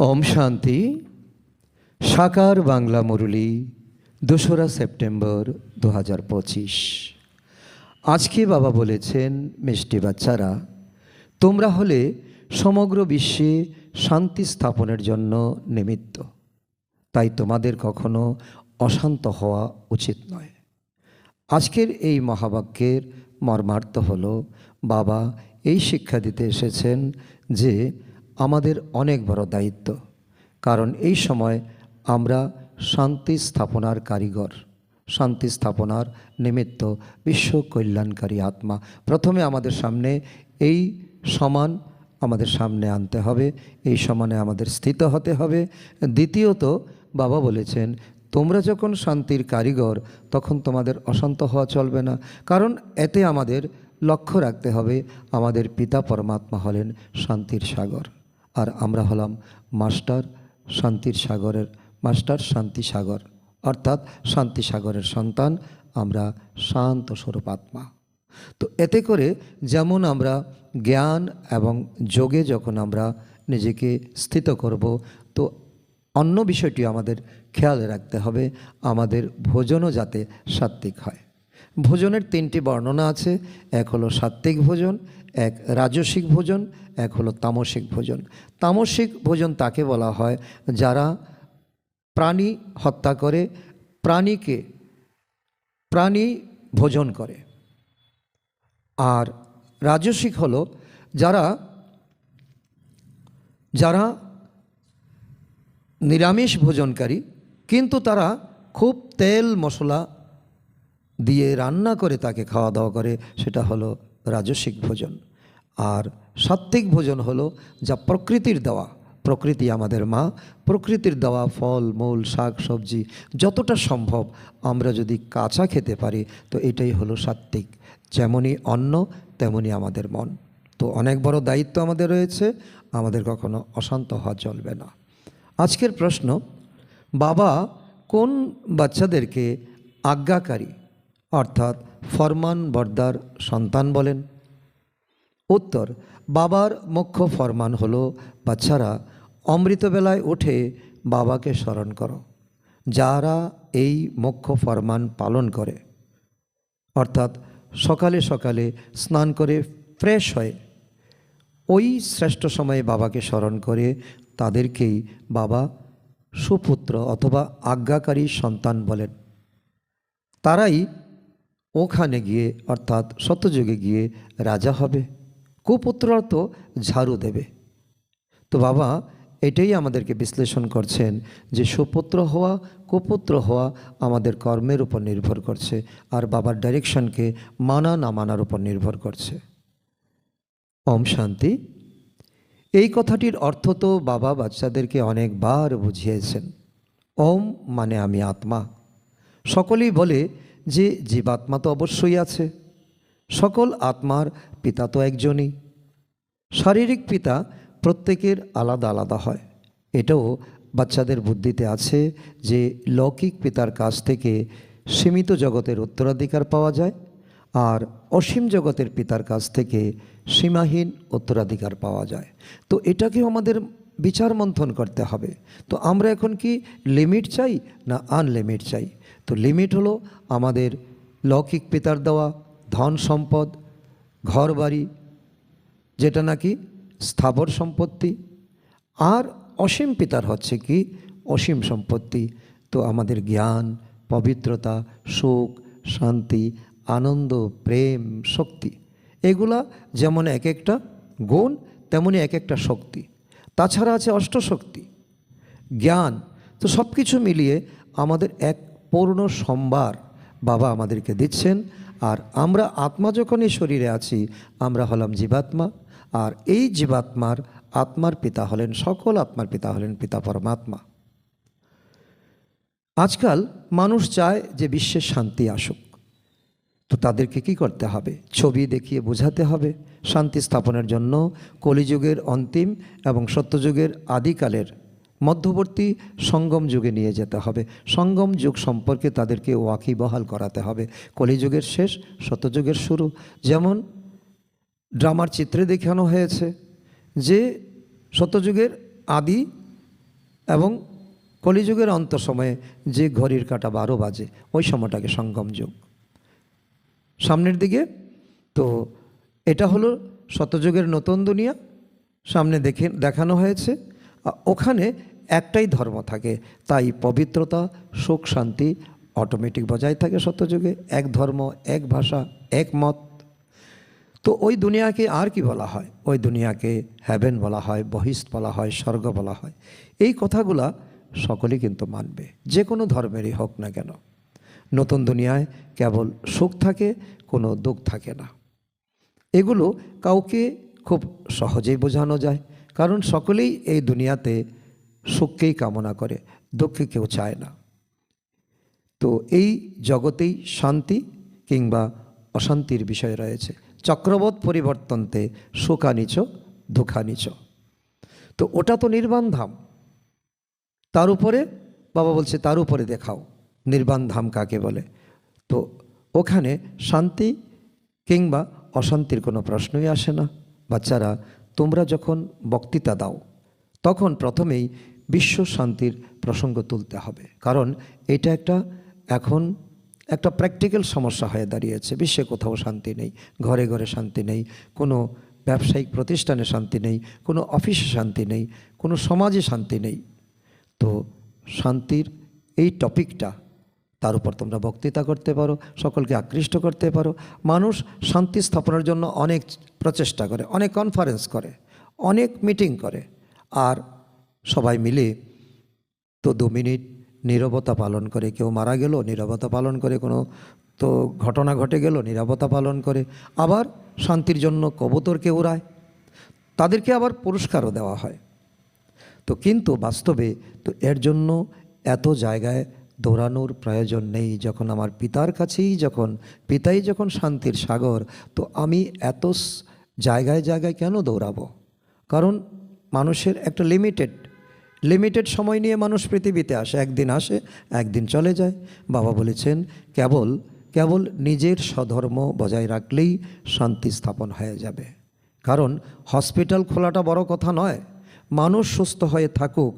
ওম শান্তি। সাকার বাংলা মুরলী 2রা সেপ্টেম্বর 2025। আজকে বাবা বলেছেন, মিষ্টি বাচ্চারা, তোমরা হলে সমগ্র বিশ্বে শান্তি স্থাপনের জন্য নিমিত্ত, তাই তোমাদের কখনো অশান্ত হওয়া উচিত নয়। আজকের এই মহাবাক্যের মর্মার্থ হল, বাবা এই শিক্ষা দিতে এসেছেন যে আমাদের অনেক বড় দায়িত্ব, কারণ এই সময় আমরা শান্তি স্থাপনার কারিগর, শান্তি স্থাপনার নিমিত্ত বিশ্ব কল্যাণকারী আত্মা। প্রথমে আমাদের সামনে এই সমান আমাদের সামনে আনতে হবে, এই সমানে আমাদের স্থিত হতে হবে। দ্বিতীয়ত বাবা বলেছেন, তোমরা যখন শান্তির কারিগর তখন তোমাদের অশান্ত হওয়া চলবে না, কারণ এতে আমাদের লক্ষ্য রাখতে হবে আমাদের পিতা পরমাত্মা হলেন শান্তির সাগর, আর আমরা হলাম মাস্টার শান্তির সাগরের, মাস্টার শান্তি সাগর, অর্থাৎ শান্তি সাগরের সন্তান। আমরা শান্ত স্বরূপ আত্মা। তো এতে করে যেমন আমরা জ্ঞান এবং যোগে যখন আমরা নিজেকে স্থিত করব, তো অন্য বিষয়টি আমাদের খেয়াল রাখতে হবে, আমাদের ভোজনও যাতে সাত্ত্বিক হয়। ভোজনের 3টি বর্ণনা আছে, এক হলো সাত্ত্বিক ভোজন, এক রাজসিক ভোজন, এক হলো তামসিক ভোজন। তামসিক ভোজন তাকে বলা হয় যারা প্রাণী হত্যা করে, প্রাণী ভোজন করে। আর রাজসিক হলো যারা নিরামিষ ভোজনকারী, কিন্তু তারা খুব তেল মশলা দিয়ে রান্না করে তাকে খাওয়া দাওয়া করে, সেটা হলো রাজসিক ভোজন। আর সাত্ত্বিক ভোজন হলো যা প্রকৃতির দেওয়া, প্রকৃতি আমাদের মা, প্রকৃতির দেওয়া ফল মূল শাক সবজি যতটা সম্ভব আমরা যদি কাঁচা খেতে পারি, তো এটাই হলো সাত্ত্বিক। যেমনই অন্ন তেমনি আমাদের মন। তো অনেক বড় দায়িত্ব আমাদের রয়েছে, আমাদের কখনো অশান্ত হওয়া চলবে না। আজকের প্রশ্ন, বাবা কোন বাচ্চাদেরকে আজ্ঞাকারী অর্থাৎ ফরমান বর্দার সন্তান বলেন? উত্তর, বাবার মুখ্য ফরমান হলো, বাচ্চারা অমৃতবেলায় উঠে বাবাকে স্মরণ করো। যারা এই মুখ্য ফরমান পালন করে, অর্থাৎ সকালে সকালে স্নান করে ফ্রেশ হয়ে ওই শ্রেষ্ঠ সময়ে বাবাকে স্মরণ করে, তাদেরকেই বাবা সুপুত্র অথবা আজ্ঞাকারী সন্তান বলেন। তারাই ওখানে গিয়ে অর্থাৎ সত্যযুগে গিয়ে রাজা হবে, কুপুত্ররা তো ঝাড়ু দেবে। তো বাবা এটাই আমাদেরকে বিশ্লেষণ করছেন যে সুপুত্র হওয়া কুপুত্র হওয়া আমাদের কর্মের উপর নির্ভর করছে, আর বাবার ডাইরেকশনকে মানা না মানার উপর নির্ভর করছে। ওম শান্তি। এই কথাটির অর্থ তো বাবা বাচ্চাদেরকে অনেকবার বুঝিয়েছেন। ওম মানে আমি আত্মা। সকলেই বলে যে জীবাত্মা তো অবশ্যই আছে, সকল আত্মার পিতা তো একজনই। শারীরিক পিতা প্রত্যেকের আলাদা আলাদা হয়। এটাও বাচ্চাদের বুদ্ধিতে আছে যে লৌকিক পিতার কাছ থেকে সীমিত জগতের উত্তরাধিকার পাওয়া যায়, আর অসীম জগতের পিতার কাছ থেকে সীমাহীন উত্তরাধিকার পাওয়া যায়। তো এটাকেও আমাদের বিচার মন্থন করতে হবে। তো আমরা এখন কি লিমিট চাই না আনলিমিট চাই? তো লিমিট হলো আমাদের লৌকিক পিতার দেওয়া ধন সম্পদ, ঘর বাড়ি, যেটা নাকি স্থাবর সম্পত্তি, আর অসীম পিতার হচ্ছে কি অসীম সম্পত্তি। তো আমাদের জ্ঞান, পবিত্রতা, সুখ, শান্তি, আনন্দ, প্রেম, শক্তি, এগুলা যেমন এক একটা গুণ তেমনি এক একটা শক্তি। তাছাড়া আছে অষ্টশক্তি, জ্ঞান। তো সব কিছু মিলিয়ে আমাদের এক পূর্ণ সম্ভার বাবা আমাদেরকে দিচ্ছেন। আর আমরা আত্মা যখন এই শরীরে আছি, আমরা হলাম জীবাত্মা, আর এই জীবাত্মার আত্মার পিতা হলেন, সকল আত্মার পিতা হলেন পিতা পরমাত্মা। আজকাল মানুষ চায় যে বিশ্বে শান্তি আসুক। তো তাদেরকে কি করতে হবে? ছবি দেখিয়ে বোঝাতে হবে। শান্তি স্থাপনের জন্য কলিযুগের অন্তিম এবং সত্যযুগের আদিকালের মধ্যবর্তী সঙ্গম যুগে নিয়ে যেতে হবে। সঙ্গম যুগ সম্পর্কে তাদেরকে ওয়াকিবহাল করাতে হবে। কলিযুগের শেষ, সত্যযুগের শুরু। যেমন ড্রামার চিত্রে দেখানো হয়েছে যে সত্যযুগের আদি এবং কলিযুগের অন্ত সময়ে যে ঘড়ির কাঁটা 12 বাজে ওই সময়টাকে সঙ্গম যুগ। সামনের দিকে তো এটা হলো শতযুগের নতুন দুনিয়া, সামনে দেখানো হয়েছে। ওখানে একটাই ধর্ম থাকে, তাই পবিত্রতা, সুখ, শান্তি অটোমেটিক বজায় থাকে শতযুগে। এক ধর্ম, এক ভাষা, এক মত। তো ওই দুনিয়াকে আর কি বলা হয়? ওই দুনিয়াকে হ্যাভেন বলা হয়, বহিষ্ঠ বলা হয়, স্বর্গ বলা হয়। এই কথাগুলা সকলেই কিন্তু মানবে, যে কোনো ধর্মেরই হোক না কেন। নতুন দুনিয়ায় কেবল সুখ থাকে, কোনো দুঃখ থাকে না। এগুলো কাউকে খুব সহজেই বোঝানো যায়, কারণ সকলেই এই দুনিয়াতে সুখকেই কামনা করে, দুঃখকে কেউ চায় না। তো এই জগতেই শান্তি কিংবা অশান্তির বিষয় রয়েছে। চক্রবৎ পরিবর্তনতে সুখানিচ দুঃখানিচ। তো ওটা তো নির্বাণ ধাম, তার উপরে বাবা বলছে তার উপরে দেখাও নির্বাণ ধাম কাকে বলে। তো ওখানে শান্তি কিংবা অশান্তির কোনো প্রশ্নই আসে না। বাচ্চারা, তোমরা যখন বক্তৃতা দাও তখন প্রথমেই বিশ্ব শান্তির প্রসঙ্গ তুলতে হবে, কারণ এটা এখন একটা প্র্যাকটিক্যাল সমস্যা হয়ে দাঁড়িয়েছে। বিশ্বে কোথাও শান্তি নেই, ঘরে ঘরে শান্তি নেই, কোনো ব্যবসায়িক প্রতিষ্ঠানে শান্তি নেই, কোনো অফিসে শান্তি নেই, কোনো সমাজে শান্তি নেই। তো শান্তির এই টপিকটা, তার উপর তোমরা বক্তৃতা করতে পারো, সকলকে আকৃষ্ট করতে পারো। মানুষ শান্তি স্থাপনের জন্য অনেক প্রচেষ্টা করে, অনেক কনফারেন্স করে, অনেক মিটিং করে, আর সবাই মিলে তো 2 মিনিট নীরবতা পালন করে। কেউ মারা গেল, নীরবতা পালন করে। কোনো তো ঘটনা ঘটে গেল, নীরবতা পালন করে। আবার শান্তির জন্য কবুতরকে উড়ায়, তাদেরকে আবার পুরস্কারও দেওয়া হয়। তো কিন্তু বাস্তবে তো এর জন্য এত জায়গায় দৌড়ানোর প্রয়োজন নেই। যখন আমার পিতার কাছেই, পিতাই যখন শান্তির সাগর, তো আমি এত জায়গায় জায়গায় কেন দৌড়াবো? কারণ মানুষের একটা লিমিটেড সময় নিয়ে মানুষ পৃথিবীতে আসে, একদিন আসে, একদিন চলে যায়। বাবা বলেছেন কেবল নিজের স্বধর্ম বজায় রাখলেই শান্তি স্থাপন হয়ে যাবে। কারণ হসপিটাল খোলাটা বড় কথা নয়, মানুষ সুস্থ হয়ে থাকুক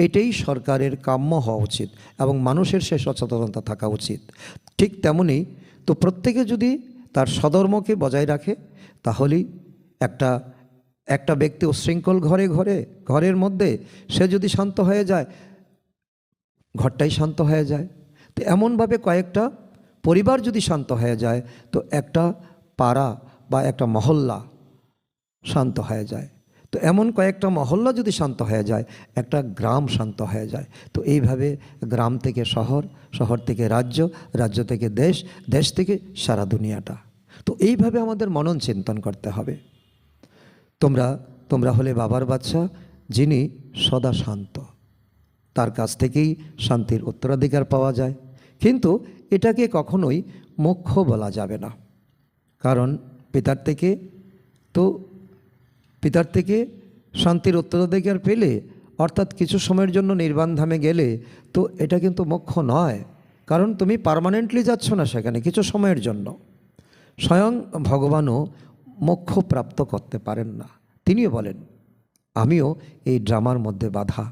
এটাই সরকারের কাম্য হওয়া উচিত, এবং মানুষের সে সচেতনতা থাকা উচিত। ঠিক তেমনি তো প্রত্যেকে যদি তার স্বধর্মকে বজায় রাখে, তাহলেই একটা ব্যক্তি উশৃঙ্খল ঘরের মধ্যে সে যদি শান্ত হয়ে যায়, ঘরটাই শান্ত হয়ে যায়। তো এমনভাবে কয়েকটা পরিবার যদি শান্ত হয়ে যায়, তো একটা পাড়া বা একটা মহল্লা শান্ত হয়ে যায়। তো এমন কয়েকটা মহল্লা যদি শান্ত হয়ে যায়, একটা গ্রাম শান্ত হয়ে যায়। তো এইভাবে গ্রাম থেকে শহর, শহর থেকে রাজ্য, রাজ্য থেকে দেশ, দেশ থেকে সারা দুনিয়াটা। তো এইভাবে আমাদের মনন চিন্তন করতে হবে। তোমরা হলে বাবার বাচ্চা, যিনি সদা শান্ত, তার কাছ থেকেই শান্তির উত্তরাধিকার পাওয়া যায়। কিন্তু এটাকে কখনোই মোক্ষ বলা যাবে না, কারণ পিতার থেকে শান্তির উত্তরাধিকার পেলে, অর্থাৎ কিছু সময়ের জন্য নির্বাণ ধামে গেলে, তো এটা কিন্তু মোক্ষ নয়। কারণ তুমি পার্মানেন্টলি যাচ্ছ না সেখানে, কিছু সময়ের জন্য। স্বয়ং ভগবানও মোক্ষ প্রাপ্ত করতে পারেন না। তিনিও বলেন, আমিও এই ড্রামার মধ্যে বাধা,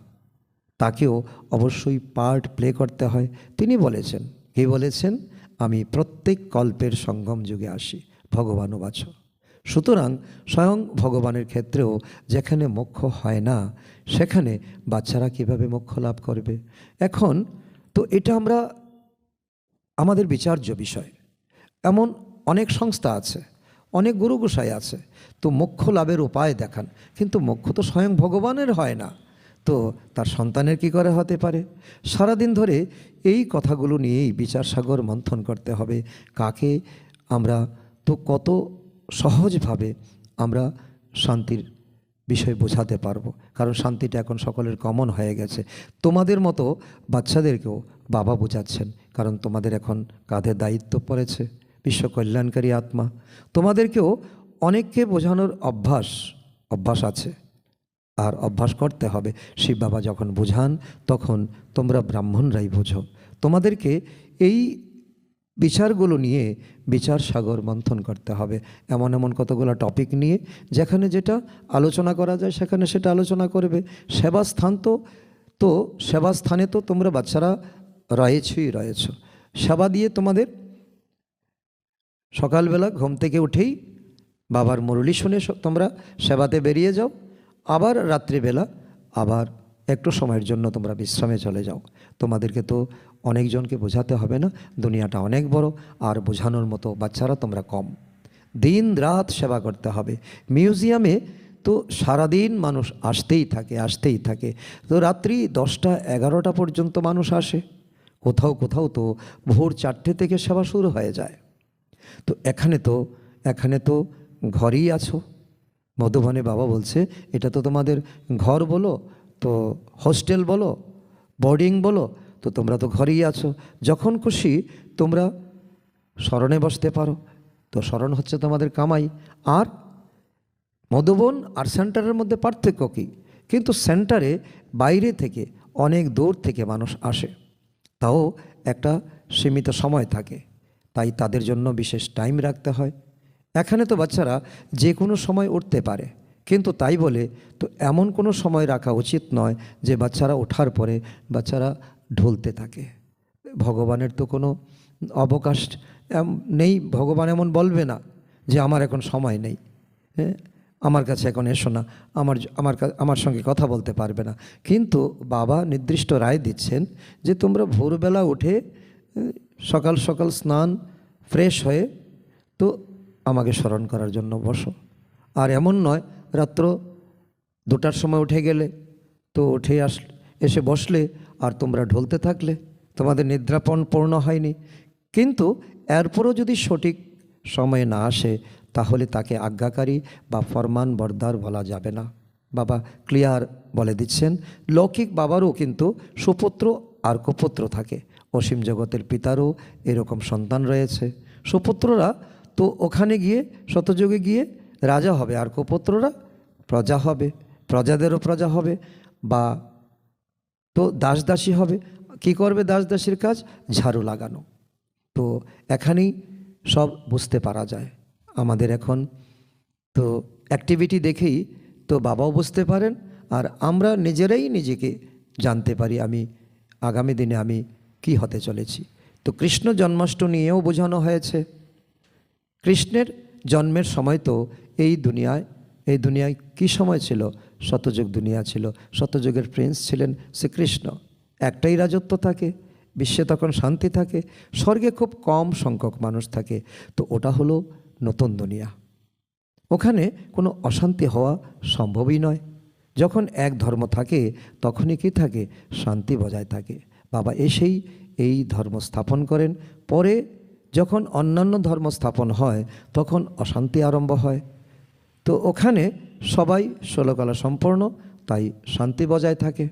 তাকেও অবশ্যই পার্ট প্লে করতে হয়। তিনি বলেছেন, কে বলেছেন? আমি প্রত্যেক কল্পের সঙ্গম যুগে আসি, ভগবানও বাছ। সুতরাং স্বয়ং ভগবানের ক্ষেত্রেও যেখানে মোক্ষ হয় না, সেখানে বাচ্চারা কিভাবে মোক্ষ লাভ করবে? এখন তো এটা আমাদের বিচার্য বিষয়। এমন অনেক সংস্থা আছে, অনেক গুরু গোসাই আছে, তো মোক্ষ লাভের উপায় দেখান, কিন্তু মোক্ষ তো স্বয়ং ভগবানের হয় না, তো তার সন্তানের কি করে হতে পারে? সারাদিন ধরে এই কথাগুলো নিয়েই বিচার সাগর মন্থন করতে হবে। কাকে আমরা তো কত সহজভাবে আমরা শান্তির বিষয় বোঝাতে পারবো, কারণ শান্তিটা এখন সকলের কমন হয়ে গেছে। তোমাদের মতো বাচ্চাদেরকেও বাবা বোঝাচ্ছেন, কারণ তোমাদের এখন কাঁধে দায়িত্ব পড়েছে, বিশ্ব কল্যাণকারী আত্মা। তোমাদেরকেও অনেককে বোঝানোর অভ্যাস আছে, আর অভ্যাস করতে হবে। শিব বাবা যখন বোঝান, তখন তোমরা ব্রাহ্মণরাই বোঝো। তোমাদেরকে এই বিচারগুলো নিয়ে বিচার সাগর মন্থন করতে হবে। এমন কতগুলো টপিক নিয়ে যেখানে যেটা আলোচনা করা যায় সেখানে সেটা আলোচনা করবে। সেবা স্থান তো তো সেবা স্থানে তো তোমরা বাচ্চারা রয়েছ। সেবা দিয়ে তোমাদের সকালবেলা ঘুম থেকে উঠেই বাবার মুরলি শুনে তোমরা সেবাতে বেরিয়ে যাও, আবার রাত্রিবেলা আবার একটু সময়ের জন্য তোমরা বিশ্রামে চলে যাও। তোমাদেরকে তো অনেকজনকে বোঝাতে হবে না, দুনিয়াটা অনেক বড়, আর বোঝানোর মতো বাচ্চারা তোমরা কম। দিন রাত সেবা করতে হবে। মিউজিয়ামে তো সারাদিন মানুষ আসতেই থাকে। তো রাত্রি 10টা-11টা পর্যন্ত মানুষ আসে, কোথাও তো ভোর 4টে থেকে সেবা শুরু হয়ে যায়। তো এখানে তো ঘরেই আছো। মধুবনে বাবা বলছে এটা তো তোমাদের ঘর বলো, তো হোস্টেল বলো, বোর্ডিং বলো, তো তোমরা তো ঘরেই আছো। যখন খুশি তোমরা স্মরণে বসতে পারো। তো স্মরণ হচ্ছে তোমাদের কামাই। আর মধুবন আর সেন্টারের মধ্যে পার্থক্য কী? কিন্তু সেন্টারে বাইরে থেকে অনেক দূর থেকে মানুষ আসে, তাও একটা সীমিত সময় থাকে, তাই তাদের জন্য বিশেষ টাইম রাখতে হয়। এখানে তো বাচ্চারা যে কোনো সময় উঠতে পারে, কিন্তু তাই বলে তো এমন কোনো সময় রাখা উচিত নয় যে বাচ্চারা ওঠার পরে বাচ্চারা ঢুলতে থাকে। ভগবানের তো কোনো অবকাশ নেই। ভগবান এমন বলবে না যে আমার এখন সময় নেই, হ্যাঁ, আমার কাছে এখন এসো না, আমার সঙ্গে কথা বলতে পারবে না। কিন্তু বাবা নির্দিষ্ট রায় দিচ্ছেন যে তোমরা ভোরবেলা উঠে সকাল সকাল স্নান ফ্রেশ হয়ে তো আমাকে স্মরণ করার জন্য বসো। আর এমন নয় রাত্র 2টার সময় উঠে গেলে তো এসে বসলে আর তোমরা ঢলতে থাকলে, তোমাদের নিদ্রাপণ পূর্ণ হয়নি। কিন্তু এরপরও যদি সঠিক সময়ে না আসে তাহলে তাকে আজ্ঞাকারী বা ফরমান বরদার বলা যাবে না। বাবা ক্লিয়ার বলে দিচ্ছেন। লৌকিক বাবারও কিন্তু সুপুত্র আর কুপুত্র থাকে। অসীম জগতের পিতারও এরকম সন্তান রয়েছে। সুপুত্ররা তো ওখানে গিয়ে শতযুগে গিয়ে রাজা হবে, আর কুপুত্ররা প্রজা হবে, প্রজাদেরও প্রজা হবে, বা তো দাসদাসী হবে। কি করবে দাসদাসীর কাজ? ঝাড়ু লাগানো। তো এখানেই সব বুঝতে পারা যায়। আমাদের এখন তো অ্যাক্টিভিটি দেখেই তো বাবাও বুঝতে পারেন, আর আমরা নিজেরাই নিজেকে জানতে পারি আমি আগামী দিনে আমি কি হতে চলেছি। তো কৃষ্ণ জন্মাষ্টমী নিয়েও বোঝানো হয়েছে। কৃষ্ণের জন্মের সময় তো এই দুনিয়ায় কি সময় ছিল? শতযুগ দুনিয়া ছিল। শতযুগের প্রিন্স ছিলেন শ্রীকৃষ্ণ। একটাই রাজত্ব থাকে, বিশ্বে তখন শান্তি থাকে, স্বর্গে খুব কম সংখ্যক মানুষ থাকে। তো ওটা হলো নতুন দুনিয়া। ওখানে কোনো অশান্তি হওয়া সম্ভবই নয়। যখন এক ধর্ম থাকে তখনই কি থাকে? শান্তি বজায় থাকে। বাবা এসেই এই ধর্ম স্থাপন করেন। পরে যখন অন্যান্য ধর্ম স্থাপন হয় তখন অশান্তি আরম্ভ হয়। তো ওখানে সবাই ষোলকলা সম্পন্ন, তাই শান্তি বজায় থাকে।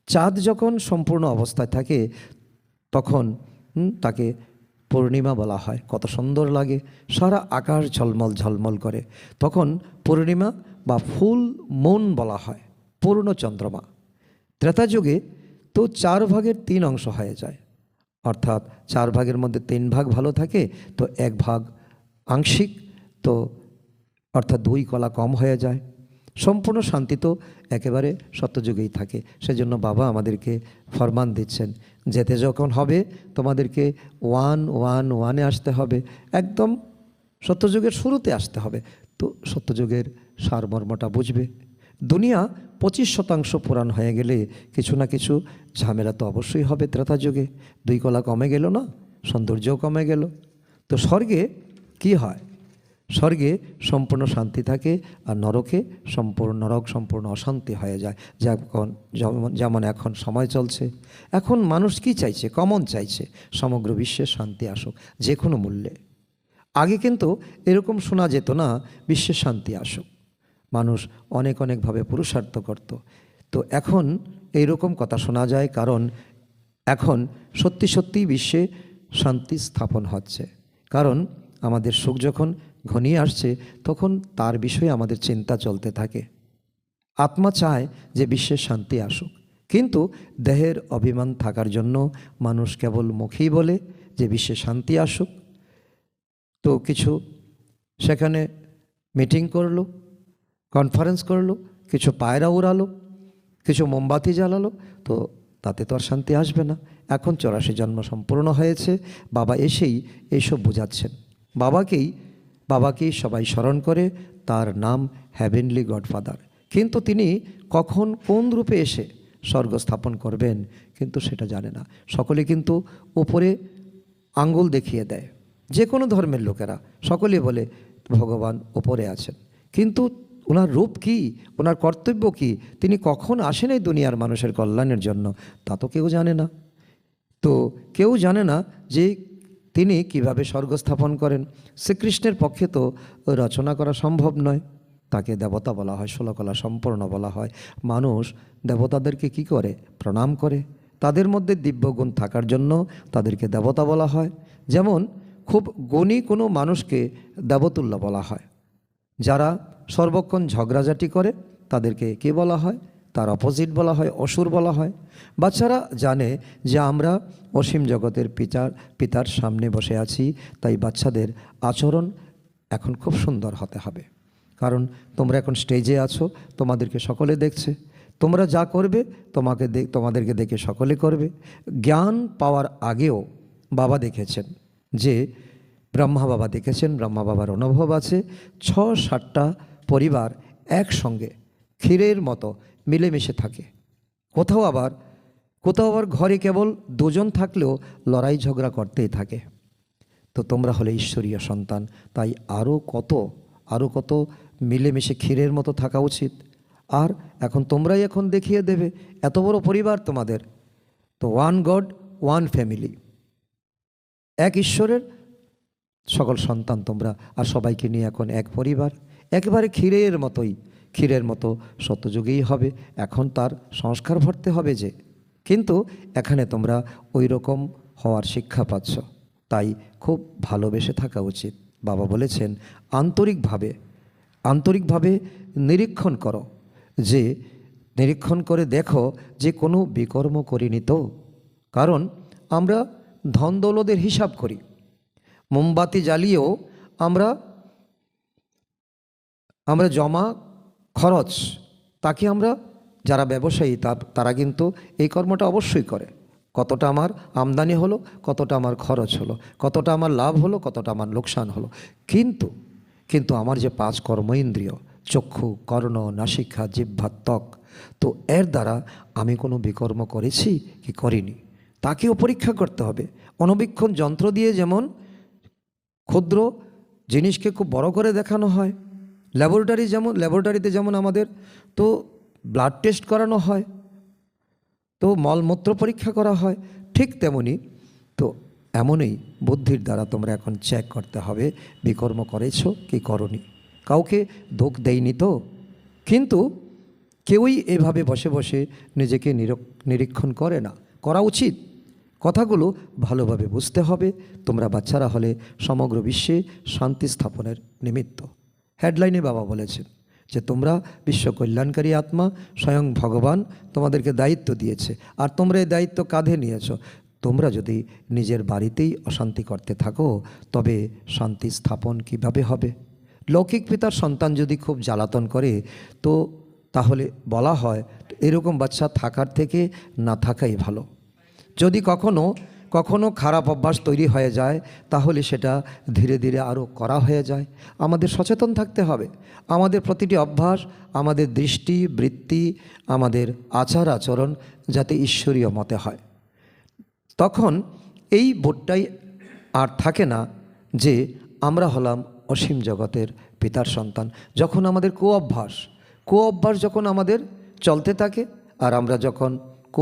চাঁদ যখন সম্পূর্ণ অবস্থায় থাকে তখন তাকে পূর্ণিমা বলা হয়। কত সুন্দর লাগে, সারা আকাশ ঝলমল ঝলমল করে। তখন পূর্ণিমা বা ফুল মুন বলা হয়, পূর্ণ চন্দ্রমা। ত্রেতা যুগে তো 4 ভাগের 3 অংশ হয়ে যায়, অর্থাৎ 4 ভাগের মধ্যে 3 ভাগ ভালো থাকে, তো 1 ভাগ আংশিক, তো অর্থাৎ 2 কলা কম হয়ে যায়। সম্পূর্ণ শান্তি তো একেবারে সত্যযুগেই থাকে। সেজন্য বাবা আমাদেরকে ফরমান দিচ্ছেন, যেতে যখন হবে তোমাদেরকে 1-1-1-এ আসতে হবে, একদম সত্যযুগের শুরুতে আসতে হবে। তো সত্যযুগের সারমর্মটা বুঝবে। দুনিয়া 25% পুরাণ হয়ে গেলে কিছু না কিছু ঝামেলা তো অবশ্যই হবে। ত্রেতা যুগে 2 কলা কমে গেল না, সৌন্দর্যও কমে গেল। তো স্বর্গে কি হয়? স্বর্গে সম্পূর্ণ শান্তি থাকে, আর নরক সম্পূর্ণ অশান্তি হয়ে যায়। যেমন এখন সময় চলছে। এখন মানুষ কি চাইছে? কমন চাইছে সমগ্র বিশ্বে শান্তি আসুক যে কোনো মূল্যে। আগে কিন্তু এরকম শোনা যেত না বিশ্বে শান্তি আসুক। মানুষ অনেকভাবে পুরুষার্থ করত। তো এখন এইরকম কথা শোনা যায়, কারণ এখন সত্যি বিশ্বে শান্তি স্থাপন হচ্ছে। কারণ আমাদের সুখ যখন ঘনিয়ে আসছে তখন তার বিষয়ে আমাদের চিন্তা চলতে থাকে। আত্মা চায় যে বিশ্বে শান্তি আসুক, কিন্তু দেহের অভিমান থাকার জন্য মানুষ কেবল মুখেই বলে যে বিশ্বে শান্তি আসুক। তো কিছু সেখানে মিটিং করলো, কনফারেন্স করলো, কিছু পায়রা উড়ালো, কিছু মোমবাতি জ্বালালো, তো তাতে তো আর শান্তি আসবে না। এখন 84 জন্ম সম্পূর্ণ হয়েছে, বাবা এসেই এইসব বোঝাচ্ছেন। বাবাকেই সবাই স্মরণ করে, তার নাম হ্যাভেনলি গডফাদার। কিন্তু তিনি কখন কোন রূপে এসে স্বর্গ স্থাপন করবেন কিন্তু সেটা জানে না। সকলে কিন্তু উপরে আঙ্গুল দেখিয়ে দেয়, যে কোনো ধর্মের লোকেরা সকলে বলে ভগবান ওপরে আছেন, কিন্তু ওনার রূপ কি, ওনার কর্তব্য কি, তিনি কখন আসেন এই দুনিয়ার মানুষের কল্যাণের জন্য, তা তো কেউ জানে না। তো কেউ জানে না যে তিনি কিভাবে স্বর্গ স্থাপন করেন। শ্রীকৃষ্ণের পক্ষে তো রচনা করা সম্ভব নয়, তাকে দেবতা বলা হয়, ষোলকলা সম্পূর্ণ বলা হয়। মানুষ দেবতাদেরকে কি করে? প্রণাম করে। তাদের মধ্যে দিব্যগুণ থাকার জন্য তাদেরকে দেবতা বলা হয়। যেমন খুব গুণী কোনো মানুষকে দেবতুল্য বলা হয়। যারা সর্বক্ষণ ঝগড়াঝাটি করে তাদেরকে কে বলা হয়? তার অপোজিট বলা হয়, অসুর বলা হয়। বাচ্চারা জানে যে আমরা অসীম জগতের পিতার সামনে বসে আছি, তাই বাচ্চাদের আচরণ এখন খুব সুন্দর হতে হবে। কারণ তোমরা এখন স্টেজে আছো, তোমাদেরকে সকলে দেখছে, তোমরা যা করবে তোমাদেরকে দেখে সকলে করবে। জ্ঞান পাওয়ার আগেও বাবা দেখেছেন যে ব্রহ্মা বাবা দেখেছেন, ব্রহ্মা বাবার অনুভব আছে 6-7টা পরিবার একসঙ্গে ক্ষীরের মতো মিলেমিশে থাকে। কোথাও আবার ঘরে কেবল দুজন থাকলেও লড়াই ঝগড়া করতেই থাকে। তো তোমরা হলে ঈশ্বরীয় সন্তান, তাই আরও কত মিলেমিশে ক্ষীরের মতো থাকা উচিত। আর তোমরাই এখন দেখিয়ে দেবে, এত বড় পরিবার তোমাদের। তো ওয়ান গড ওয়ান ফ্যামিলি, এক ঈশ্বরের সকল সন্তান তোমরা, আর সবাইকে নিয়ে এখন এক পরিবার, একেবারে ক্ষীরের মতো সত্যযুগেই হবে। এখন তার সংস্কার ভরতে হবে যে, কিন্তু এখানে তোমরা ওই রকম হওয়ার শিক্ষা পাচ্ছ, তাই খুব ভালোবেসে থাকা উচিত। বাবা বলেছেন আন্তরিকভাবে নিরীক্ষণ করো, যে নিরীক্ষণ করে দেখো যে কোনো বিকর্ম করিনি তো। কারণ আমরা ধন দৌলতের হিসাব করি, মোমবাতি জ্বালিয়েও আমরা জমা খরচ, তাকে আমরা যারা ব্যবসায়ী তারা কিন্তু এই কর্মটা অবশ্যই করে। কতটা আমার আমদানি হলো, কতটা আমার খরচ হলো, কতটা আমার লাভ হলো, কতটা আমার লোকসান হলো। কিন্তু আমার যে 5 কর্মেন্দ্রিয়, চক্ষু, কর্ণ, নাসিকা, জিহ্বা, ত্বক, তো এর দ্বারা আমি কোনো বিকর্ম করেছি কি করিনি, তাকেও পরীক্ষা করতে হবে। অণুবীক্ষণ যন্ত্র দিয়ে যেমন ক্ষুদ্র জিনিসকে খুব বড় করে দেখানো হয়, ল্যাবরেটরিতে যেমন আমাদের তো ব্লাড টেস্ট করানো হয়, তো মলমূত্র পরীক্ষা করা হয়, ঠিক তেমনি তো এমনই বুদ্ধির দ্বারা তোমরা এখন চেক করতে হবে বিকর্ম করেছ কি করনি। কাউকে দোষ দেয়নি তো, কিন্তু কেউই এভাবে বসে বসে নিজেকে নিরীক্ষণ করে না, করা উচিত। কথাগুলো ভালোভাবে বুঝতে হবে। তোমরা বাচ্চারা হলে সমগ্র বিশ্বে শান্তি স্থাপনের নিমিত্ত। হেডলাইনে বাবা বলেছেন যে তোমরা বিশ্ব কল্যাণকারী আত্মা, স্বয়ং ভগবান তোমাদেরকে দায়িত্ব দিয়েছে, আর তোমরা এই দায়িত্ব কাঁধে নিয়েছো। তোমরা যদি নিজের বাড়িতেই অশান্তি করতে থাকো তবে শান্তি স্থাপন কিভাবে হবে? লৌকিক পিতার সন্তান যদি খুব জ্বালাতন করে, তো তাহলে বলা হয় এরকম বাচ্চা থাকার থেকে না থাকাই ভালো। যদি কখনো খারাপ অভ্যাস তৈরি হয়ে যায়, তাহলে সেটা ধীরে ধীরে আরও করা হয়ে যায়। আমাদের সচেতন থাকতে হবে। আমাদের প্রতিটি অভ্যাস, আমাদের দৃষ্টি, বৃত্তি, আমাদের আচার আচরণ যাতে ঈশ্বরীয় মতে হয়। তখন এই বোধটাই আর থাকে না যে আমরা হলাম অসীম জগতের পিতার সন্তান। যখন আমাদের অভ্যাস যখন আমাদের চলতে থাকে, আর আমরা যখন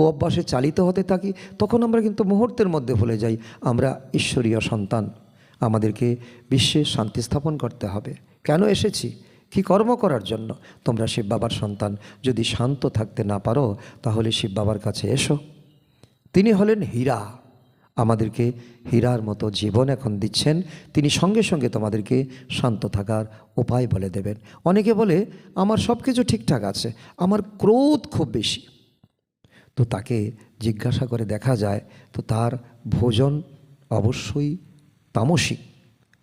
অভ্যাসে চালিত হতে থাকি, তখন আমরা কিন্তু মুহূর্তের মধ্যে ভুলে যাই আমরা ঈশ্বরীয় সন্তান। আমাদেরকে বিশ্বে শান্তি স্থাপন করতে হবে। কেন এসেছি? কি কর্ম করার জন্য? তোমরা শিব বাবার সন্তান। যদি শান্ত থাকতে না পারো তাহলে শিব বাবার কাছে এসো। তিনি হলেন হীরা, আমাদেরকে হীরার মতো জীবন এখন দিচ্ছেন। তিনি সঙ্গে সঙ্গে তোমাদেরকে শান্ত থাকার উপায় বলে দেবেন। অনেকে বলে আমার সব কিছু ঠিকঠাক আছে, আমার ক্রোধ খুব বেশি। তো তাকে জিজ্ঞাসা করে দেখা যায়, তো তার ভোজন অবশ্যই তামসিক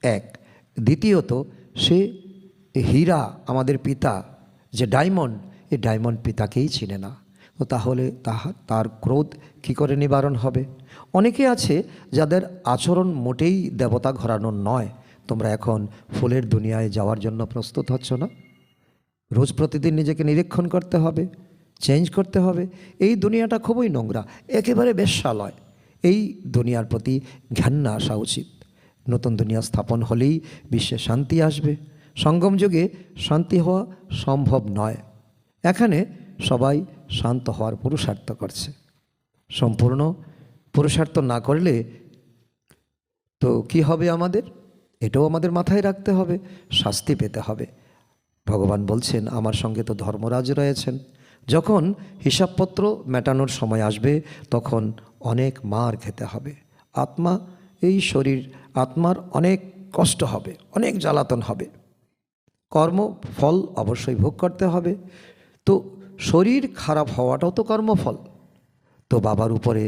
এক। দ্বিতীয়ত সে হীরা, আমাদের পিতা যে ডায়মন্ড, এই ডায়মন্ড পিতাকেই চিনে না। তো তাহলে তার ক্রোধ কী করে নিবারণ হবে? অনেকে আছে যাদের আচরণ মোটেই দেবতা ঘরানোর নয়। তোমরা এখন ফুলের দুনিয়ায় যাওয়ার জন্য প্রস্তুত হচ্ছ না? রোজ প্রতিদিন নিজেকে নিরীক্ষণ করতে হবে, চেঞ্জ করতে হবে। এই দুনিয়াটা খুবই নোংরা, একেবারে বেশ্যালয়। এই দুনিয়ার প্রতি ঘেন্না আসা উচিত। নতুন দুনিয়া স্থাপন হলেই বিশ্বে শান্তি আসবে। সঙ্গম যুগে শান্তি হওয়া সম্ভব নয়। এখানে সবাই শান্ত হওয়ার পুরুষার্থ করছে। সম্পূর্ণ পুরুষার্থ না করলে তো কি হবে আমাদের? এটাও আমাদের মাথায় রাখতে হবে, শাস্তি পেতে হবে। ভগবান বলছেন, আমার সঙ্গে তো ধর্মরাজ রয়েছেন। যখন হিসাবপত্র মেটানোর সময় আসবে তখন অনেক মার খেতে হবে। আত্মা, এই শরীর, আত্মার অনেক কষ্ট হবে, অনেক জ্বালাতন হবে। কর্ম ফল অবশ্যই ভোগ করতে হবে। তো শরীর খারাপ হওয়াটাও তো কর্মফল। তো বাবার উপরে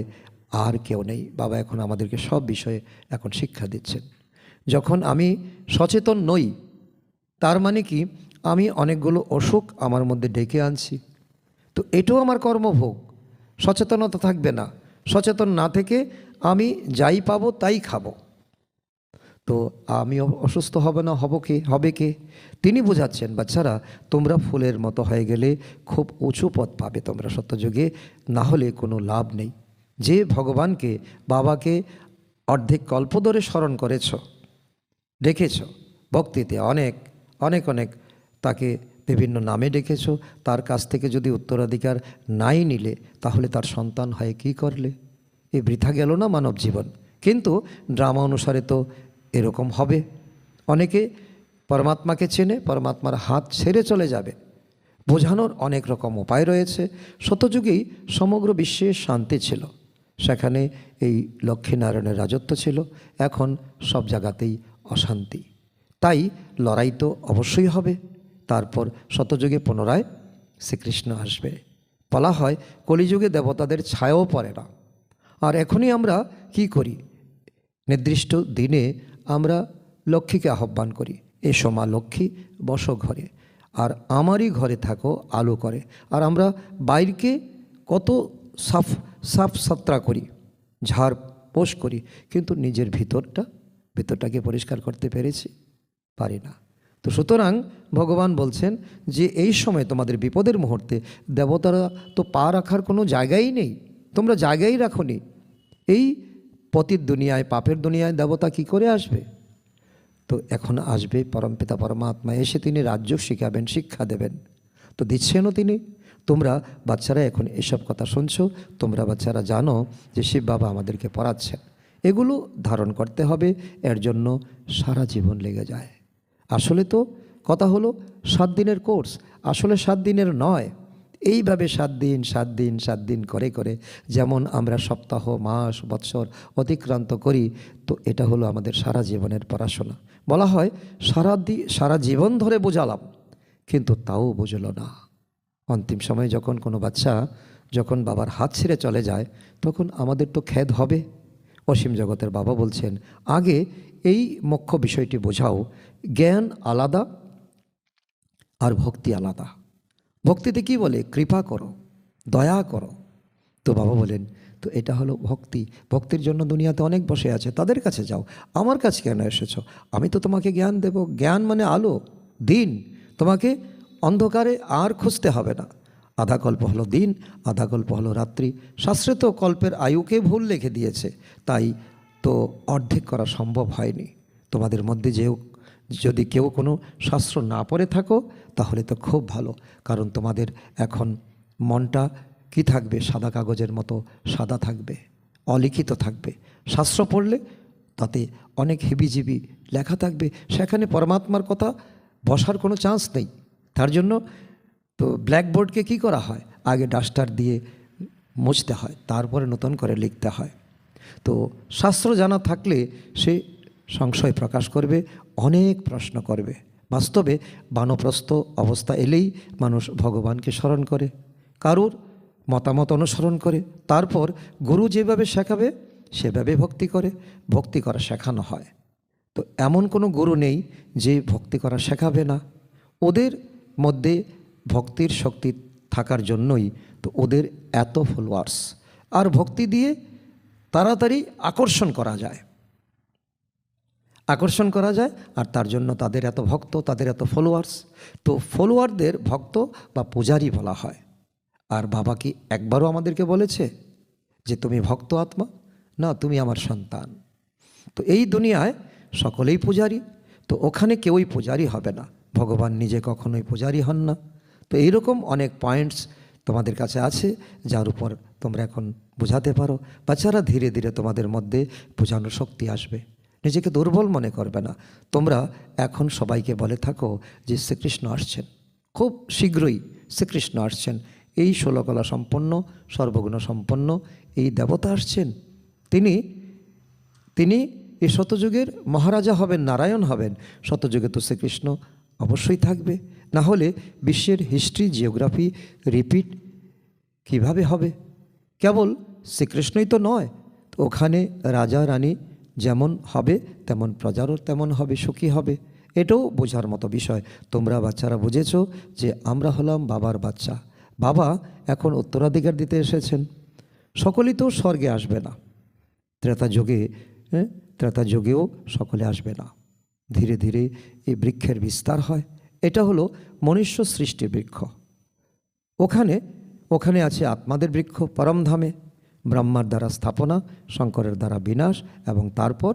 আর কেউ নেই। বাবা এখন আমাদেরকে সব বিষয়ে এখন শিক্ষা দিচ্ছেন। যখন আমি সচেতন নই, তার মানে কি আমি অনেকগুলো অসুখ আমার মধ্যে ডেকে আনছি। তো এটাও আমার কর্মভোগ। সচেতনতা থাকবে না, সচেতন না থেকে আমি যাই পাবো তাই খাবো। তো আমি অসুস্থ হবে কে? তিনি বোঝাচ্ছেন, বাচ্চারা তোমরা ফুলের মতো হয়ে গেলে খুব উঁচু পদ পাবে তোমরা সত্যযুগে, না হলে কোনো লাভ নেই। যে ভগবানকে, বাবাকে অর্ধেক কল্প ধরে স্মরণ করেছ, ডেকেছ ভক্তিতে, অনেক অনেক অনেক তাকে বিভিন্ন নামে ডেকেছ, তার কাছ থেকে যদি উত্তরাধিকার নাই নিলে তাহলে তার সন্তান হয়ে কী করলে? এ বৃথা গেল না মানব জীবন? কিন্তু ড্রামা অনুসারে তো এরকম হবে। অনেকে পরমাত্মাকে চেনে, পরমাত্মার হাত ছেড়ে চলে যাবে। বোঝানোর অনেক রকম উপায় রয়েছে। সত্যযুগেই সমগ্র বিশ্বে শান্তি ছিল, সেখানে এই লক্ষ্মীনারায়ণের রাজত্ব ছিল। এখন সব জায়গাতেই অশান্তি। তাই লড়াই তো অবশ্যই হবে। তারপর শতযুগে পুনরায় শ্রীকৃষ্ণ আসবে। বলা হয় কলিযুগে দেবতাদের ছায়াও পড়ে না। আর এখনই আমরা কি করি? নির্দিষ্ট দিনে আমরা লক্ষ্মীকে আহ্বান করি, এসো মা লক্ষ্মী, বসো ঘরে, আর আমারই ঘরে থাকো আলো করে। আর আমরা বাইরকে কত সাফ সাতরা করি, ঝাড় পোষ করি, কিন্তু নিজের ভিতরটাকে পরিষ্কার করতে পেরেছি? পারি না। তো সুতরাং ভগবান বলছেন যে এই সময় তোমাদের বিপদের মুহূর্তে দেবতারা তো পা রাখার কোনো জায়গাই নেই, তোমরা জায়গাই রাখোনি। এই পতিত দুনিয়ায়, পাপের দুনিয়ায় দেবতা কি করে আসবে? তো এখন আসবে পরমপিতা পরমাত্মা, এসে তিনি রাজ্য শিখাবেন, শিক্ষা দেবেন। তো দিচ্ছেনও তিনি। তোমরা বাচ্চারা এখন এসব কথা শুনছো, তোমরা বাচ্চারা জানো যে শিব বাবা আমাদেরকে পড়াচ্ছেন। এগুলো ধারণ করতে হবে, এর জন্য সারা জীবন লেগে যায়। আসলে তো কথা হলো 7 দিনের কোর্স, আসলে 7 দিনের নয়। এইভাবে 7 দিন করে করে যেমন আমরা সপ্তাহ, মাস, বৎসর অতিক্রান্ত করি, তো এটা হলো আমাদের সারা জীবনের পড়াশোনা। বলা হয় সারা জীবন ধরে বোঝালাম, কিন্তু তাও বুঝলো না। অন্তিম সময়ে যখন কোনো বাচ্চা যখন বাবার হাত ছেড়ে চলে যায়, তখন আমাদের তো খেদ হবে। অসীম জগতের বাবা বলছেন, আগে এই মুখ্য বিষয়টি বোঝাও, জ্ঞান আলাদা আর ভক্তি আলাদা। ভক্তিতে কি বলে? কৃপা করো, দয়া করো। তো বাবা বলেন, তো এটা হলো ভক্তি। ভক্তির জন্য দুনিয়াতে অনেক বসে আছে, তাদের কাছে যাও, আমার কাছে কেন এসেছো? আমি তো তোমাকে জ্ঞান দেব। জ্ঞান মানে আলো, দিন। তোমাকে অন্ধকারে আর খুঁজতে হবে না। আধা কল্প হলো দিন, আধা কল্প হলো রাত্রি। শাস্ত্রে তো কল্পের আয়ুকে ভুল লিখে দিয়েছে, তাই তো অর্ধেক করা সম্ভব হয়নি। তোমাদের মধ্যে যদি কেউ কোনো শাস্ত্র না পড়ে থাকো তাহলে তো খুব ভালো, কারণ তোমাদের এখন মনটা কি থাকবে? সাদা কাগজের মতো সাদা থাকবে, অলিখিত থাকবে। শাস্ত্র পড়লে তাতে অনেক হিবিজিবি লেখা থাকবে, সেখানে পরমাত্মার কথা বসার কোনো চান্স নেই। তার জন্য তো ব্ল্যাকবোর্ডকে কি করা হয়? আগে ডাস্টার দিয়ে মুছতে হয়, তারপরে নতুন করে লিখতে হয়। তো শাস্ত্র জানা থাকলে সে সংশয় প্রকাশ করবে, অনেক প্রশ্ন করবে। বাস্তবে বানপ্রস্থ অবস্থা এলেই মানুষ ভগবানকে স্মরণ করে, কারুর মতামত অনুসরণ করে, তারপর গুরু যেভাবে শেখাবে সেভাবে ভক্তি করে। ভক্তি করা শেখানো হয়। তো এমন কোনো গুরু নেই যে ভক্তি করা শেখাবে না। ওদের মধ্যে ভক্তির শক্তি থাকার জন্যই তো ওদের এত ফলোয়ার্স। আর ভক্তি দিয়ে তাড়াতাড়ি আকর্ষণ করা যায়, আর তার জন্য তাদের এত ভক্ত, তাদের এত ফলোয়ার্স। তো ফলোয়ারদের ভক্ত বা পূজারী বলা হয়। আর বাবা কি একবারও আমাদেরকে বলেছে যে তুমি ভক্ত আত্মা? না, তুমি আমার সন্তান। তো এই দুনিয়ায় সকলেই পূজারী, তো ওখানে কেউই পূজারী হবে না, ভগবান নিজে কখনোই পূজারী হন না। তো এইরকম অনেক পয়েন্টস তোমাদের কাছে আছে যার উপর তোমরা এখন বোঝাতে পারো। বাচ্চারা ধীরে ধীরে তোমাদের মধ্যে বোঝানোর শক্তি আসবে, নিজেকে দুর্বল মনে করবে না। তোমরা এখন সবাইকে বলে থাকো যে শ্রীকৃষ্ণ আসছেন, খুব শীঘ্রই শ্রীকৃষ্ণ আসছেন, এই ষোলকলা সম্পন্ন, সর্বগুণ সম্পন্ন এই দেবতা আসছেন। তিনি এই শতযুগের মহারাজা হবেন, নারায়ণ হবেন। শতযুগে তো শ্রীকৃষ্ণ অবশ্যই থাকবে, না হলে বিশ্বের হিস্ট্রি, জিওগ্রাফি রিপিট কিভাবে হবে? কেবল শ্রীকৃষ্ণই তো নয়, ওখানে রাজা রানী যেমন হবে তেমন প্রজারও তেমন হবে, সুখী হবে। এটাও বোঝার মতো বিষয়। তোমরা বাচ্চারা বুঝেছো যে আমরা হলাম বাবার বাচ্চা। বাবা এখন উত্তরাধিকার দিতে এসেছেন। সকলেই তো স্বর্গে আসবে না, ত্রেতা যুগেও সকলে আসবে না। ধীরে ধীরে এই বৃক্ষের বিস্তার হয়। এটা হলো মনুষ্য সৃষ্টির বৃক্ষ। ওখানে আছে আত্মাদের বৃক্ষ পরমধামে, ব্রহ্মার দ্বারা স্থাপনা, শঙ্করের দ্বারা বিনাশ এবং তারপর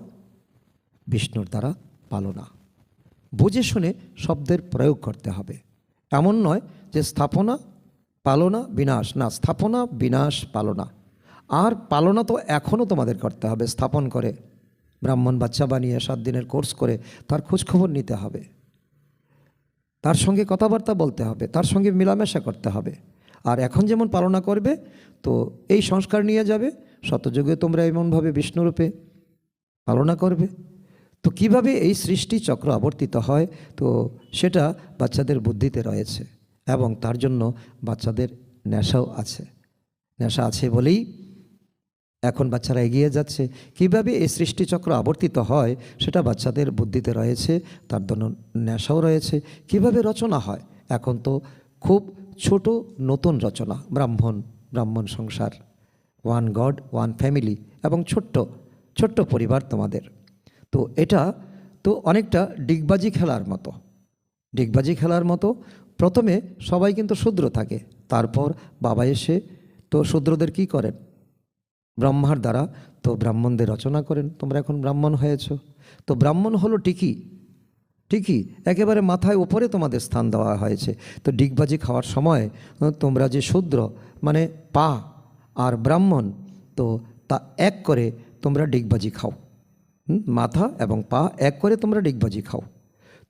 বিষ্ণুর দ্বারা পালনা। বুঝে শুনে শব্দের প্রয়োগ করতে হবে। এমন নয় যে স্থাপনা, পালনা, বিনাশ, না, স্থাপনা, বিনাশ, পালনা। আর পালনা তো এখনও তোমাদের করতে হবে। স্থাপন করে ব্রাহ্মণ বাচ্চা বানিয়ে 7 দিনের কোর্স করে তার খোঁজখবর নিতে হবে, তার সঙ্গে কথাবার্তা বলতে হবে, তার সঙ্গে মেলামেশা করতে হবে। আর এখন যেমন পালনা করবে, তো এই সংস্কার নিয়ে যাবে। শতযুগে তোমরা এমনভাবে বিষ্ণুরূপে পালনা করবে। তো কিভাবে এই সৃষ্টি চক্র আবর্তিত হয়, তো সেটা বাচ্চাদের বুদ্ধিতে রয়েছে এবং তার জন্য বাচ্চাদের নেশা আছে বলেই এখন বাচ্চারা এগিয়ে যাচ্ছে। কিভাবে এই সৃষ্টিচক্র আবর্তিত হয় সেটা বাচ্চাদের বুদ্ধিতে রয়েছে, তার জন্য নেশাও রয়েছে। কিভাবে রচনা হয়, এখন তো খুব ছোট নতুন রচনা, ব্রাহ্মণ সংসার, 1 গড 1 ফ্যামিলি এবং ছোট্ট পরিবার তোমাদের। তো এটা তো অনেকটা ডিগবাজি খেলার মতো। প্রথমে সবাই কিন্তু শূদ্র থাকে, তারপর বাবা এসে তো শূদ্রদের কি করেন, ব্রহ্মার দ্বারা তো ব্রাহ্মণদের রচনা করেন। তোমরা এখন ব্রাহ্মণ হয়েছ। তো ব্রাহ্মণ হলো ঠিকই একেবারে মাথায় উপরে তোমাদের স্থান দেওয়া হয়েছে। তো ডিগবাজি খাওয়ার সময় তোমরা যে শূদ্র মানে পা আর ব্রাহ্মণ, তো তা এক করে তোমরা ডিগবাজি খাও। মাথা এবং পা এক করে তোমরা ডিগবাজি খাও।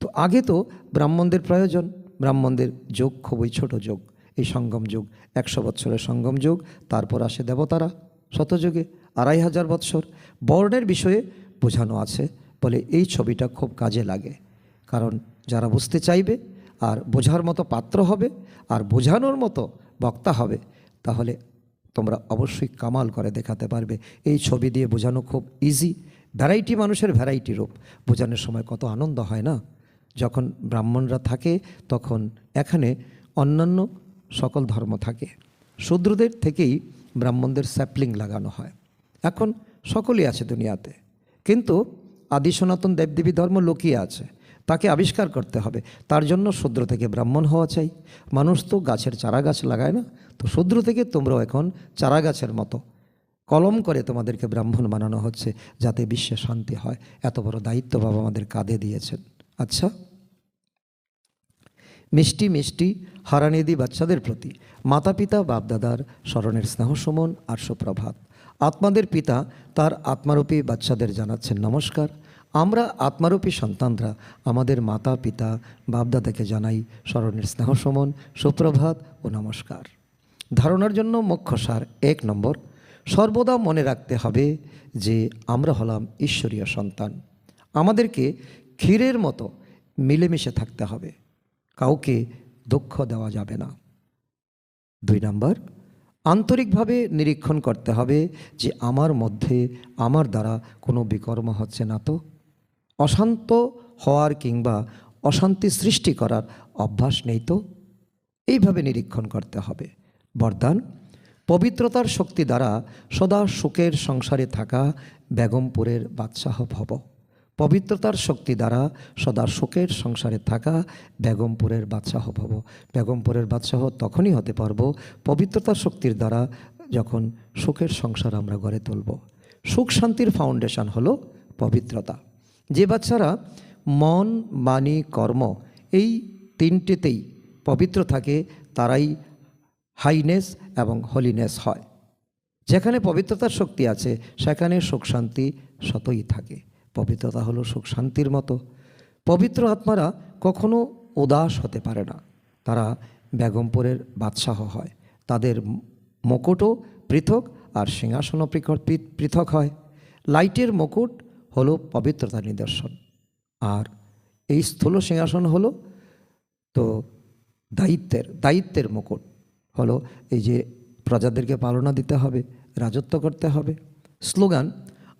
তো আগে তো ব্রাহ্মণদের প্রয়োজন, ব্রাহ্মণদের যোগ খুবই ছোট যোগ, এই সঙ্গম যুগ 100 বৎসরের সঙ্গম যুগ। তারপর আসে দেবতারা শতযুগে 2500 বৎসর। বর্ণের বিষয়ে বোঝানো আছে বলে এই ছবিটা খুব কাজে লাগে, কারণ যারা বুঝতে চাইবে আর বোঝার মতো পাত্র হবে আর বোঝানোর মতো বক্তা হবে, তাহলে তোমরা অবশ্যই কামাল করে দেখাতে পারবে। এই ছবি দিয়ে বোঝানো খুব ইজি। ভ্যারাইটি মানুষের ভ্যারাইটি রূপ, বোঝানোর সময় কত আনন্দ হয় না। যখন ব্রাহ্মণরা থাকে তখন এখানে অন্যান্য সকল ধর্ম থাকে। শূদ্রদের থেকেই ব্রাহ্মণদের স্যাপলিং লাগানো হয়। এখন সকলেই আছে দুনিয়াতে, কিন্তু আদি সনাতন দেবদেবী ধর্ম লুকিয়ে আছে, তাকে আবিষ্কার করতে হবে। তার জন্য শূদ্র থেকে ব্রাহ্মণ হওয়া চাই। মানুষ তো গাছের চারা গাছ লাগায় না, তো শূদ্র থেকে তোমরাও এখন চারা গাছের মতো কলম করে তোমাদেরকে ব্রাহ্মণ বানানো হচ্ছে, যাতে বিশ্বে শান্তি হয়। এত বড় দায়িত্ব বাবা আমাদের কাঁধে দিয়েছেন। আচ্ছা, মিষ্টি হারানিদি বাচ্চাদের প্রতি মাতা পিতা বাপদাদার স্মরণের স্নেহ সুমন আর সুপ্রভাত। আত্মাদের পিতা তার আত্মারূপী বাচ্চাদের জানাচ্ছেন নমস্কার। আমরা আত্মারূপী সন্তানরা আমাদের মাতা পিতা বাপদাদাকে জানাই স্মরণের স্নেহ সুমন, সুপ্রভাত ও নমস্কার। ধারণার জন্য মুখ্য সার 1 নম্বর, সর্বদা মনে রাখতে হবে যে আমরা হলাম ঈশ্বরীয় সন্তান। আমাদেরকে ক্ষীরের মতো মিলেমিশে থাকতে হবে, কাউকে দুঃখ দেওয়া যাবে না। 2 নম্বর, আন্তরিকভাবে নিরীক্ষণ করতে হবে যে আমার মধ্যে আমার দ্বারা কোনো বিকর্ম হচ্ছে না তো, অশান্ত হওয়ার কিংবা অশান্তি সৃষ্টি করার অভ্যাস নেই তো। এইভাবে নিরীক্ষণ করতে হবে। বরদান, পবিত্রতার শক্তি দ্বারা সদা সুখের সংসারে থাকা বেগমপুরের বাদশাহ ভব। পবিত্রতার শক্তি দ্বারা সদা সুখের সংসারে থাকা বেগমপুরের বাদশাহ ভব। বেগমপুরের বাদশাহ তখনই হতে পারবো পবিত্রতার শক্তির দ্বারা, যখন সুখের সংসার আমরা গড়ে তুলব। সুখ শান্তির ফাউন্ডেশন হলো পবিত্রতা। যে বাচ্চারা মন, বাণী, কর্ম এই তিনটেতেই পবিত্র থাকে তারাই হাইনেস এবং হলিনেস হয়। যেখানে পবিত্রতার শক্তি আছে সেখানে সুখ শান্তি সতই থাকে। পবিত্রতা হলো সুখ শান্তির মতো। পবিত্র আত্মারা কখনো উদাস হতে পারে না। তারা বেগমপুরের বাদশাহ হয়। তাদের মুকুটও পৃথক আর সিংহাসনও পৃথক হয়। লাইটের মুকুট হলো পবিত্রতার নিদর্শন, আর এই স্থূল সিংহাসন হলো তো দায়িত্বের মুকুট হলো এই যে প্রজাদেরকে পালনা দিতে হবে, রাজত্ব করতে হবে। স্লোগান,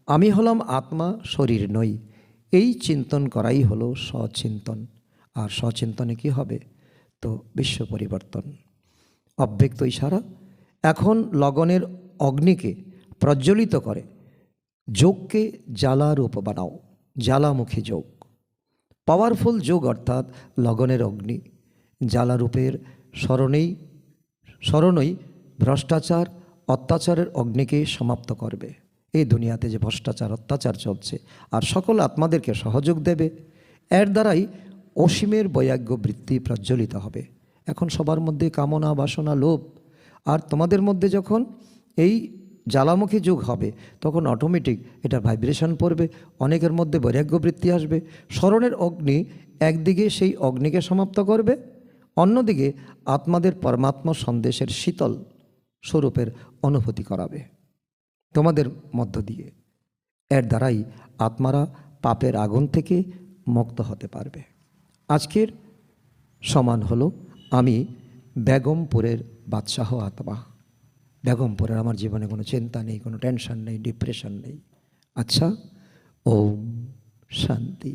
আমি হলাম আত্মা, শরীর নই। এই চিন্তন করাই হলো সচিন্তন। আর সচিন্তনে কি হবে? তো বিশ্ব পরিবর্তন। অব্যক্ত ইশারা এখন লগনের অগ্নিকে প্রজ্বলিত করে যোগকে জ্বালারূপ বানাও। জ্বালামুখী যোগ, পাওয়ারফুল যোগ অর্থাৎ লগনের অগ্নি। জ্বালারূপের স্মরণই ভ্রষ্টাচার, অত্যাচারের অগ্নিকে সমাপ্ত করবে। এই দুনিয়াতে যে ভ্রষ্টাচার, অত্যাচার চলছে, আর সকল আত্মাদেরকে সহযোগ দেবে। এর দ্বারাই অসীমের বৈরাগ্য বৃত্তি প্রজ্বলিত হবে। এখন সবার মধ্যে কামনা, বাসনা, লোভ, আর তোমাদের মধ্যে যখন এই জ্বালামুখী যুগ হবে তখন অটোমেটিক এটা ভাইব্রেশন পড়বে, অনেকের মধ্যে বৈরাগ্য বৃত্তি আসবে। স্মরণের অগ্নি একদিকে সেই অগ্নিকে সমাপ্ত করবে, অন্যদিকে আত্মাদের পরমাত্মা সন্দেশের শীতল স্বরূপের অনুভূতি করাবে তোমাদের মধ্য দিয়ে। এর দ্বারাই আত্মারা পাপের আগুন থেকে মুক্ত হতে পারবে। আজকের সমান হলো আমি বেগমপুরের বাদশাহ আত্মা। বেগমপুরের আমার জীবনে কোনো চিন্তা নেই, কোনো টেনশন নেই, ডিপ্রেশন নেই। আচ্ছা, ওম শান্তি।